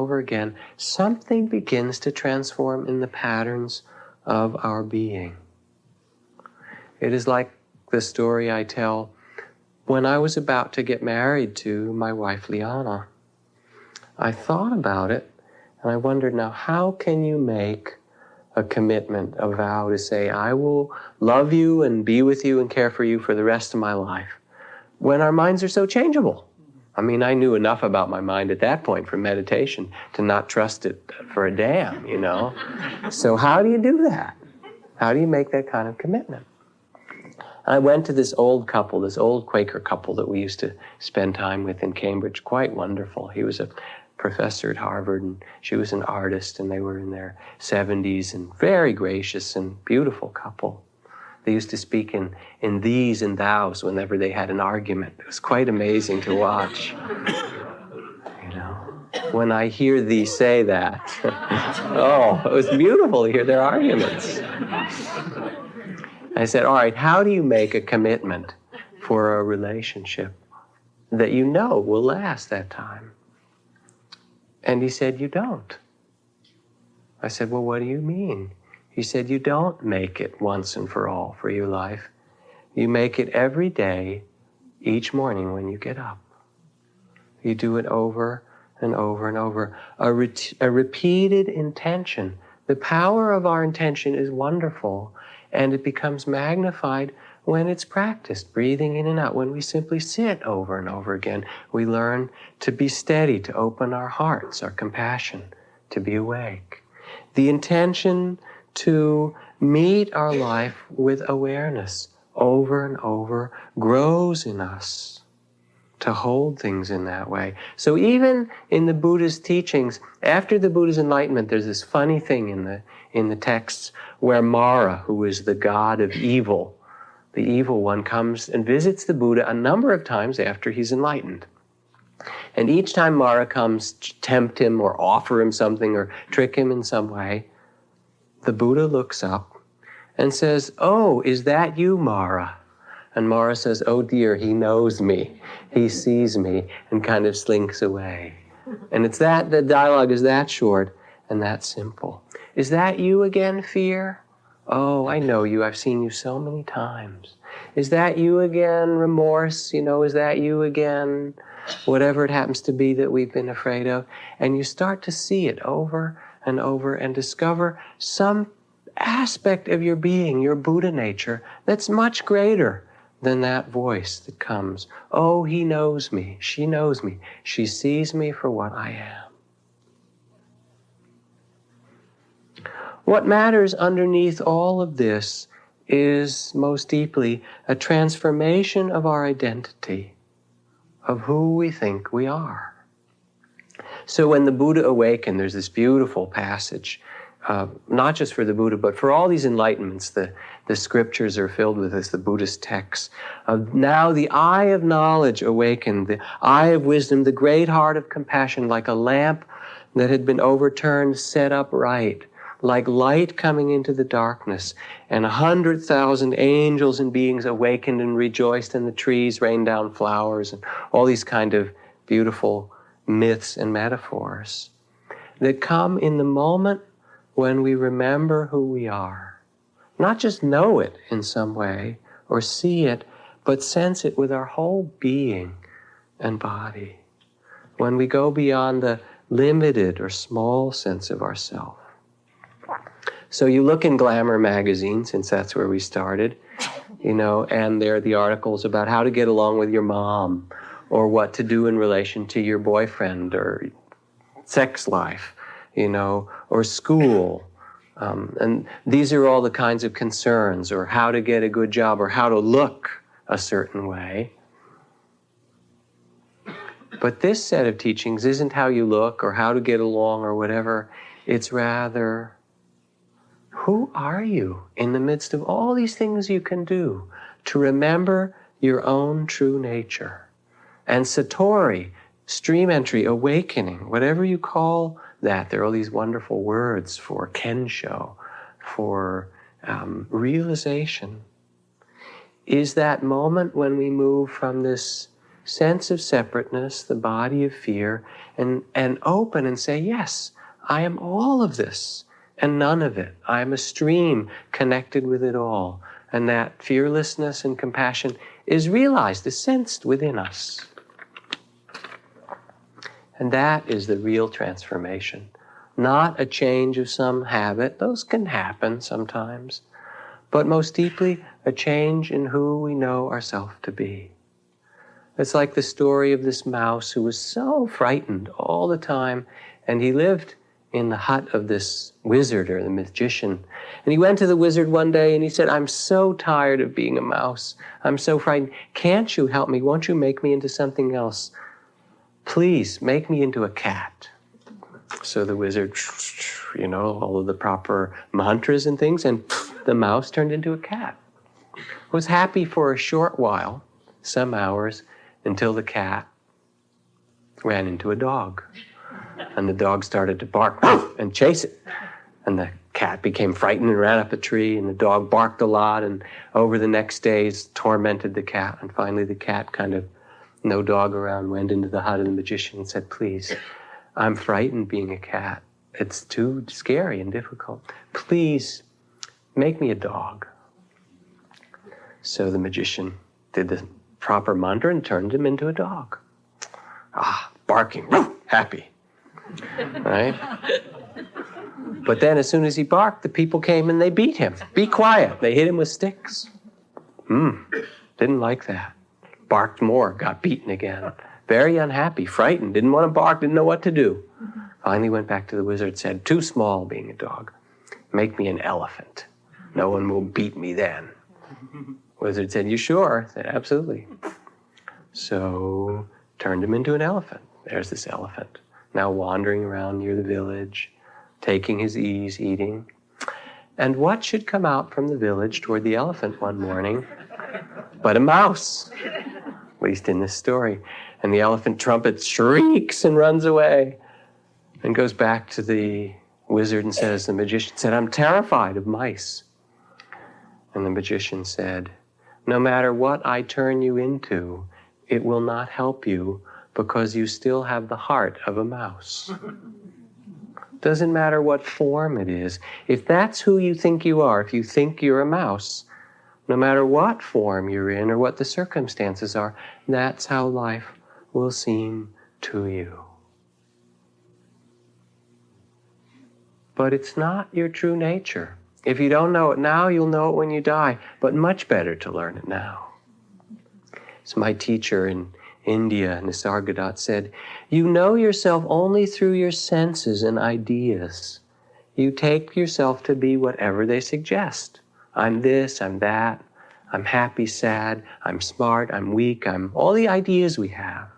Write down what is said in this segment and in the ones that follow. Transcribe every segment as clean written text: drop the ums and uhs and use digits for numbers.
over again, something begins to transform in the patterns of our being. It is like the story I tell when I was about to get married to my wife, Liana. I thought about it, and I wondered, now, how can you make a commitment, a vow to say, I will love you and be with you and care for you for the rest of my life, when our minds are so changeable? I mean, I knew enough about my mind at that point from meditation to not trust it for a damn, you know? So how do you do that? How do you make that kind of commitment? I went to this old couple, this old Quaker couple that we used to spend time with in Cambridge, quite wonderful. He was a professor at Harvard, and she was an artist, and they were in their 70s, and very gracious and beautiful couple. They used to speak in these and thous whenever they had an argument. It was quite amazing to watch. You know, when I hear thee say that, oh, it was beautiful to hear their arguments. I said, all right, how do you make a commitment for a relationship that you know will last that time? And he said, you don't. I said, well, what do you mean? He said, you don't make it once and for all for your life. You make it every day, each morning when you get up. You do it over and over and over. A repeated intention. The power of our intention is wonderful, and it becomes magnified when it's practiced, breathing in and out. When we simply sit over and over again, we learn to be steady, to open our hearts, our compassion, to be awake. The intention to meet our life with awareness over and over grows in us, to hold things in that way. So even in the Buddha's teachings, after the Buddha's enlightenment, there's this funny thing in the texts where Mara, who is the god of evil, the evil one, comes and visits the Buddha a number of times after he's enlightened. And each time Mara comes to tempt him or offer him something or trick him in some way, the Buddha looks up and says, oh, is that you, Mara? And Mara says, oh dear, he knows me. He sees me, and kind of slinks away. And it's that, the dialogue is that short and that simple. Is that you again, fear? Oh, I know you. I've seen you so many times. Is that you again, remorse? You know, is that you again? Whatever it happens to be that we've been afraid of. And you start to see it over and over and discover some aspect of your being, your Buddha nature, that's much greater than that voice that comes. Oh, he knows me. She knows me. She sees me for what I am. What matters underneath all of this is most deeply a transformation of our identity, of who we think we are. So when the Buddha awakened, there's this beautiful passage, not just for the Buddha, but for all these enlightenments. The scriptures are filled with this, the Buddhist texts. Now the eye of knowledge awakened, the eye of wisdom, the great heart of compassion, like a lamp that had been overturned, set upright, like light coming into the darkness. And 100,000 angels and beings awakened and rejoiced, and the trees rained down flowers, and all these kind of beautiful myths and metaphors that come in the moment when we remember who we are. Not just know it in some way or see it, but sense it with our whole being and body. When we go beyond the limited or small sense of ourself. So you look in Glamour magazine, since that's where we started, you know, and there are the articles about how to get along with your mom, or what to do in relation to your boyfriend, or sex life, you know, or school. And these are all the kinds of concerns, or how to get a good job, or how to look a certain way. But this set of teachings isn't how you look, or how to get along, or whatever. It's rather, who are you in the midst of all these things you can do to remember your own true nature? And Satori, stream entry, awakening, whatever you call that. There are all these wonderful words for kensho, for realization. Is that moment when we move from this sense of separateness, the body of fear, and open and say, yes, I am all of this and none of it. I am a stream connected with it all. And that fearlessness and compassion is realized, is sensed within us. And that is the real transformation. Not a change of some habit. Those can happen sometimes. But most deeply, a change in who we know ourselves to be. It's like the story of this mouse who was so frightened all the time, and he lived in the hut of this wizard or the magician. And he went to the wizard one day and he said, I'm so tired of being a mouse. I'm so frightened. Can't you help me? Won't you make me into something else? Please make me into a cat. So the wizard, all of the proper mantras and things, and the mouse turned into a cat. Was happy for a short while, some hours, until the cat ran into a dog. And the dog started to bark and chase it. And the cat became frightened and ran up a tree, and the dog barked a lot, and over the next days tormented the cat. And finally the cat no dog around, went into the hut of the magician and said, please, I'm frightened being a cat. It's too scary and difficult. Please, make me a dog. So the magician did the proper mantra and turned him into a dog. Barking, happy. Right? But then as soon as he barked, the people came and they beat him. Be quiet. They hit him with sticks. Didn't like that. Barked more, got beaten again. Very unhappy, frightened, didn't want to bark, didn't know what to do. Finally went back to the wizard, said, too small being a dog. Make me an elephant. No one will beat me then. Wizard said, you sure? I said, absolutely. So turned him into an elephant. There's this elephant, now wandering around near the village, taking his ease, eating. And what should come out from the village toward the elephant one morning but a mouse, at least in this story. And the elephant trumpet shrieks and runs away and goes back to the wizard and says, the magician said, I'm terrified of mice. And the magician said, no matter what I turn you into, it will not help you because you still have the heart of a mouse. Doesn't matter what form it is. If that's who you think you are, if you think you're a mouse, no matter what form you're in or what the circumstances are, that's how life will seem to you. But it's not your true nature. If you don't know it now, you'll know it when you die, but much better to learn it now. So my teacher in India, Nisargadatta, said, you know yourself only through your senses and ideas. You take yourself to be whatever they suggest. I'm this, I'm that, I'm happy, sad, I'm smart, I'm weak, I'm all the ideas we have.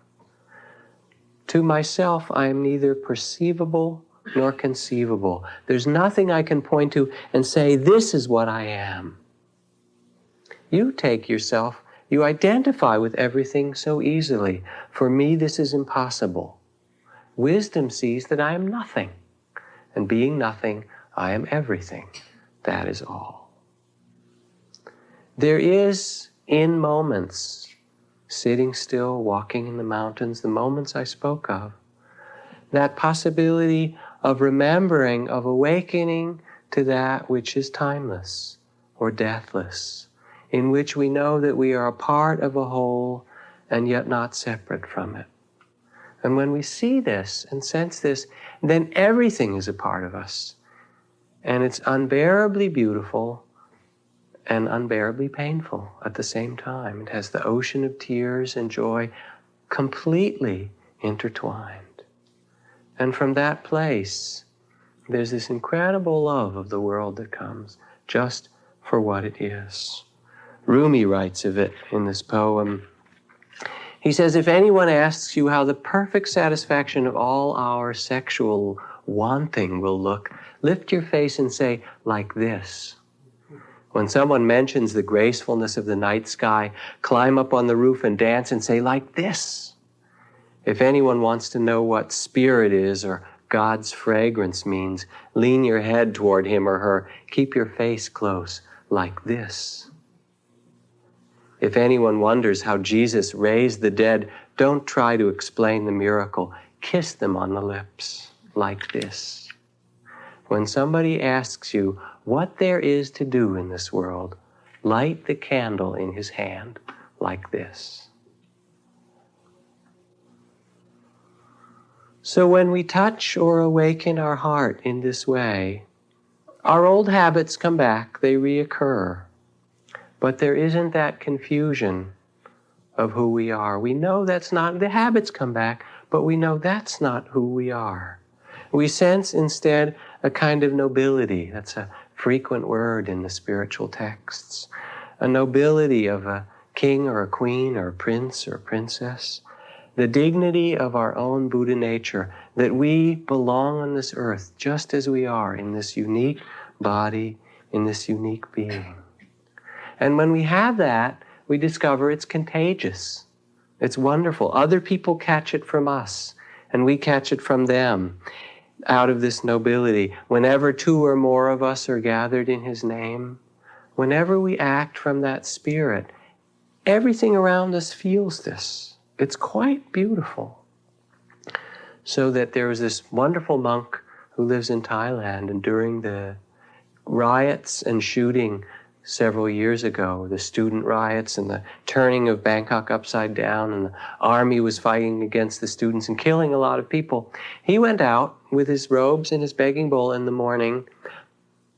To myself, I am neither perceivable nor conceivable. There's nothing I can point to and say, this is what I am. You take yourself, you identify with everything so easily. For me, this is impossible. Wisdom sees that I am nothing. And being nothing, I am everything. That is all. There is, in moments, sitting still, walking in the mountains, the moments I spoke of, that possibility of remembering, of awakening to that which is timeless or deathless, in which we know that we are a part of a whole and yet not separate from it. And when we see this and sense this, then everything is a part of us. And it's unbearably beautiful and unbearably painful at the same time. It has the ocean of tears and joy completely intertwined. And from that place, there's this incredible love of the world that comes just for what it is. Rumi writes of it in this poem. He says, if anyone asks you how the perfect satisfaction of all our sexual wanting will look, lift your face and say, like this. When someone mentions the gracefulness of the night sky, climb up on the roof and dance and say, like this. If anyone wants to know what spirit is or God's fragrance means, lean your head toward him or her. Keep your face close, like this. If anyone wonders how Jesus raised the dead, don't try to explain the miracle. Kiss them on the lips like this. When somebody asks you what there is to do in this world, light the candle in his hand like this. So when we touch or awaken our heart in this way, our old habits come back, they reoccur. But there isn't that confusion of who we are. We know that's not, the habits come back, but we know that's not who we are. We sense instead a kind of nobility. That's a frequent word in the spiritual texts. A nobility of a king or a queen or a prince or a princess. The dignity of our own Buddha nature, that we belong on this earth just as we are in this unique body, in this unique being. And when we have that, we discover it's contagious. It's wonderful. Other people catch it from us, and we catch it from them out of this nobility. Whenever two or more of us are gathered in his name, whenever we act from that spirit, everything around us feels this. It's quite beautiful. So that there was this wonderful monk who lives in Thailand, and during the riots and shooting several years ago, the student riots and the turning of Bangkok upside down, and the army was fighting against the students and killing a lot of people. He went out with his robes and his begging bowl in the morning,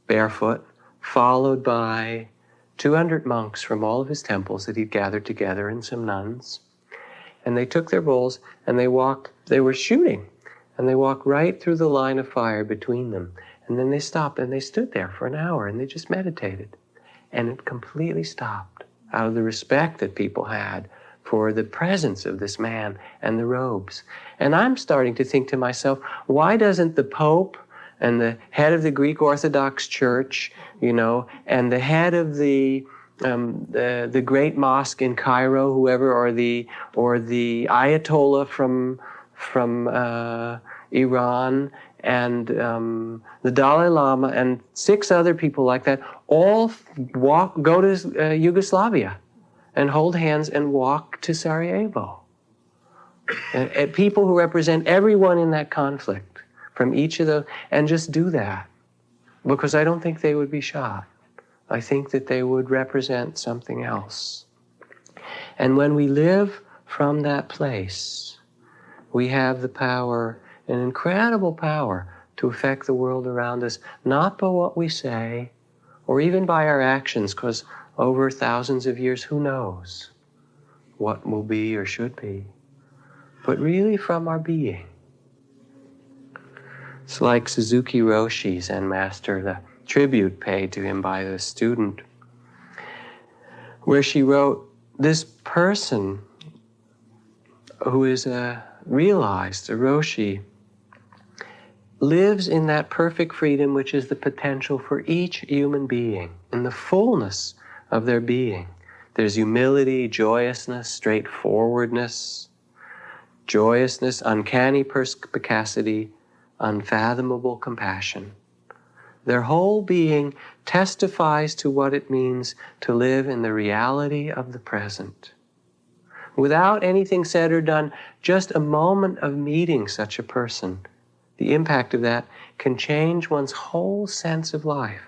barefoot, followed by 200 monks from all of his temples that he'd gathered together, and some nuns. And they took their bowls and they were shooting, and they walked right through the line of fire between them. And then they stopped and they stood there for an hour and they just meditated. And it completely stopped out of the respect that people had for the presence of this man and the robes. And I'm starting to think to myself, why doesn't the Pope and the head of the Greek Orthodox Church, and the head of the great mosque in Cairo, whoever, or the Ayatollah from Iran, and the Dalai Lama and 6 other people like that, all go to Yugoslavia and hold hands and walk to Sarajevo. And people who represent everyone in that conflict from each of those, and just do that. Because I don't think they would be shot. I think that they would represent something else. And when we live from that place, we have the power, an incredible power, to affect the world around us, not by what we say, or even by our actions, because over thousands of years, who knows what will be or should be, but really from our being. It's like Suzuki Roshi, Zen master, the tribute paid to him by the student, where she wrote, this person who is realized, a Roshi, lives in that perfect freedom which is the potential for each human being, in the fullness of their being. There's humility, joyousness, straightforwardness, uncanny perspicacity, unfathomable compassion. Their whole being testifies to what it means to live in the reality of the present. Without anything said or done, just a moment of meeting such a person, the impact of that can change one's whole sense of life.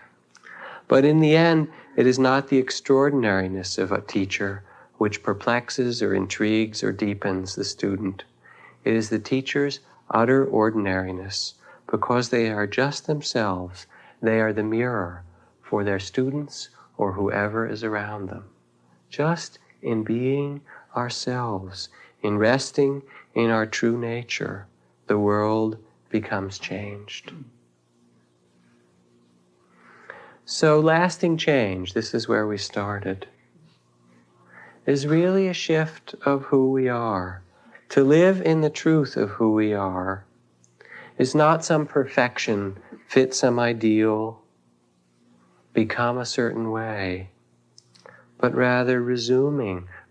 But in the end, it is not the extraordinariness of a teacher which perplexes or intrigues or deepens the student. It is the teacher's utter ordinariness, because they are just themselves. They are the mirror for their students or whoever is around them. Just in being ourselves, in resting in our true nature, the world becomes changed. So lasting change, this is where we started, is really a shift of who we are. To live in the truth of who we are is not some perfection, fit some ideal, become a certain way, but rather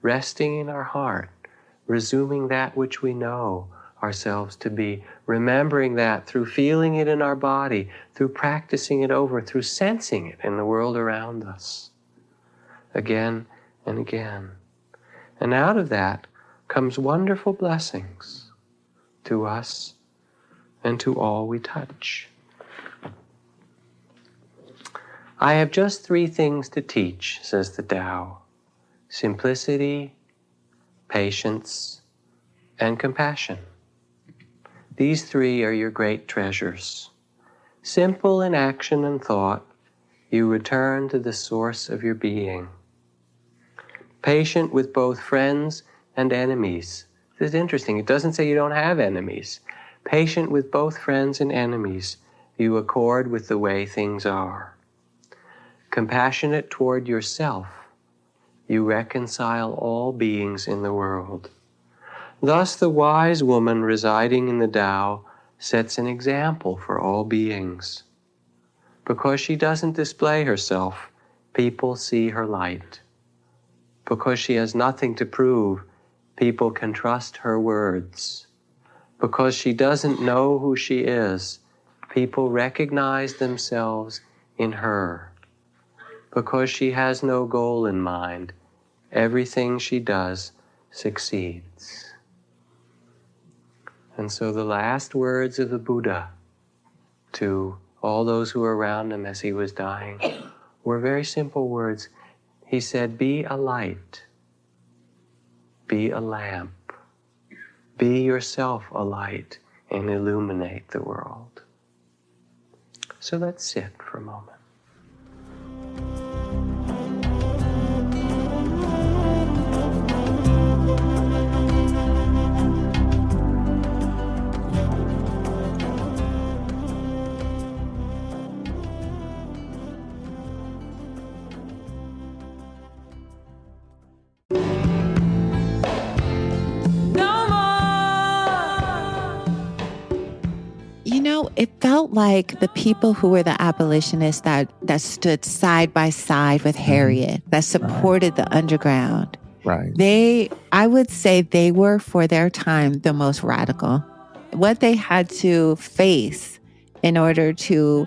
resting in our heart, resuming that which we know ourselves to be, remembering that through feeling it in our body, through practicing it over, through sensing it in the world around us, again and again. And out of that comes wonderful blessings to us and to all we touch. I have just 3 things to teach, says the Tao: simplicity, patience, and compassion. These 3 are your great treasures. Simple in action and thought, you return to the source of your being. Patient with both friends and enemies. This is interesting. It doesn't say you don't have enemies. Patient with both friends and enemies, you accord with the way things are. Compassionate toward yourself, you reconcile all beings in the world. Thus the wise woman residing in the Tao sets an example for all beings. Because she doesn't display herself, people see her light. Because she has nothing to prove, people can trust her words. Because she doesn't know who she is, people recognize themselves in her. Because she has no goal in mind, everything she does succeeds. And so the last words of the Buddha to all those who were around him as he was dying were very simple words. He said, be a light, be a lamp, be yourself a light and illuminate the world. So let's sit for a moment. It felt like the people who were the abolitionists that stood side by side with Harriet, that supported the underground. Right. I would say they were, for their time, the most radical. What they had to face in order to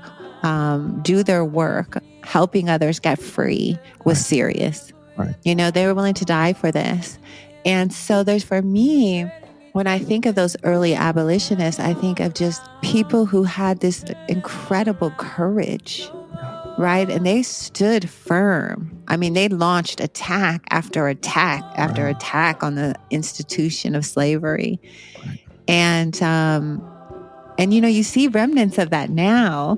do their work, helping others get free, was serious. Right. They were willing to die for this. And so for me, when I think of those early abolitionists, I think of just people who had this incredible courage, right? And they stood firm. I mean, they launched attack after attack after attack on the institution of slavery. Right. And you see remnants of that now,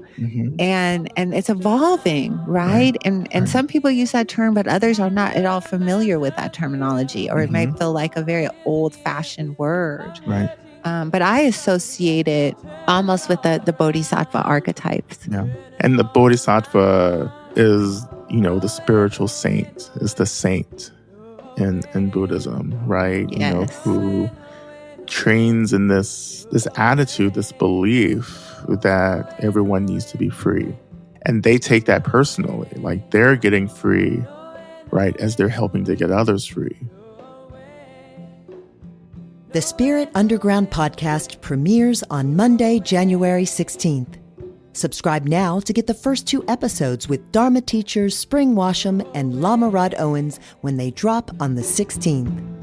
and it's evolving, right? And some people use that term, but others are not at all familiar with that terminology, or it may feel like a very old-fashioned word. Right. But I associate it almost with the bodhisattva archetypes. Yeah. And the bodhisattva is, the spiritual saint, is the saint in Buddhism, right? Yes. Who trains in this attitude, this belief that everyone needs to be free. And they take that personally, like they're getting free, right, as they're helping to get others free. The Spirit Underground podcast premieres on Monday, January 16th. Subscribe now to get the first 2 episodes with Dharma teachers Spring Washam and Lama Rod Owens when they drop on the 16th.